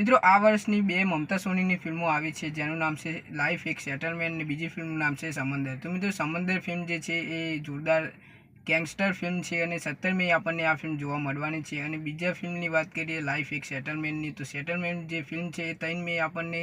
મિત્રો આ વર્ષની બે મમતા સોનીની ફિલ્મો આવી છે, જેનું નામ છે લાઈફ એક સેટલમેન્ટ અને બીજી ફિલ્મનું નામ છે સમંદર. તો મિત્રો સમંદર ફિલ્મ જે છે એ જોરદાર ગેંગસ્ટર ફિલ્મ છે અને 17 મે આપણને આ ફિલ્મ જોવા મળવાની છે. અને બીજા ફિલ્મની વાત કરીએ લાઈફ એક સેટલમેન્ટની, તો સેટલમેન્ટ જે ફિલ્મ છે એ 3 મે આપણને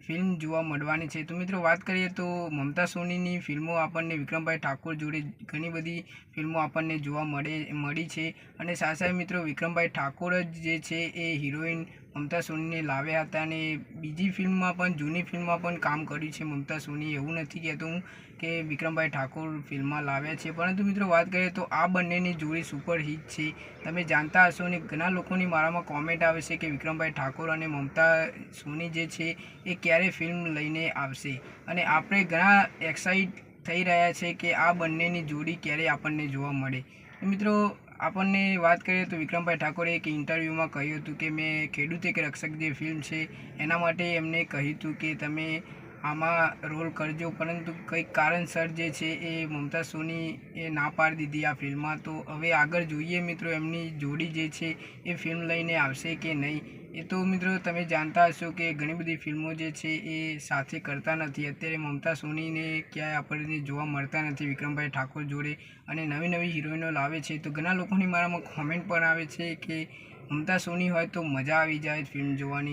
ફિલ્મ જોવા મળવાની છે. તો મિત્રો વાત કરીએ તો મમતા સોનીની ફિલ્મો આપણને વિક્રમભાઈ ઠાકોર જોડે ઘણી બધી ફિલ્મો આપણને જોવા મળી છે. અને સાથે સાથે મિત્રો વિક્રમભાઈ ઠાકોર જ જે છે એ હિરોઈન મમતા સોનીને લાવ્યા હતા અને બીજી ફિલ્મમાં પણ જૂની ફિલ્મમાં પણ કામ કર્યું છે મમતા સોની. એવું નથી કહેતો હું કે વિક્રમભાઈ ઠાકોર ફિલ્મમાં લાવ્યા છે, પરંતુ મિત્રો વાત કરીએ તો આ બંનેની જોડી સુપરહિટ છે. તમે જાણતા હશો અને ઘણા લોકોની મારામાં કોમેન્ટ આવે છે કે વિક્રમભાઈ ઠાકોર અને મમતા સોની જે છે એ ક્યારે ફિલ્મ લઈને આવશે, અને આપણે ઘણા એક્સાઇટ થઈ રહ્યા છે કે આ બંનેની જોડી ક્યારે આપણને જોવા મળે. મિત્રો આપણને વાત કરીએ તો વિક્રમભાઈ ઠાકોરે એક ઇન્ટરવ્યૂમાં કહ્યું હતું કે મેં ખેડૂત એક રક્ષક જે ફિલ્મ છે એના માટે એમને કહ્યું હતું કે તમે આમાં રોલ કરજો, પરંતુ કંઈક કારણસર જે છે એ મમતા સોની એ ના પાડી દીધી આ ફિલ્મમાં. તો હવે આગળ જોઈએ મિત્રો એમની જોડી જે છે એ ફિલ્મ લઈને આવશે કે નહીં. એ તો મિત્રો તમે જાણતા હશો કે ઘણી બધી ફિલ્મો જે છે એ સાથે કરતા નથી. અત્યારે મમતા સોનીને ક્યાંય આપણને જોવા મળતા નથી વિક્રમભાઈ ઠાકોર જોડે, અને નવી નવી હિરોઈનો લાવે છે. તો ઘણા લોકોની મારામાં કોમેન્ટ પણ આવે છે કે મમતા સોની હોય તો મજા આવી જાય ફિલ્મ જોવાની.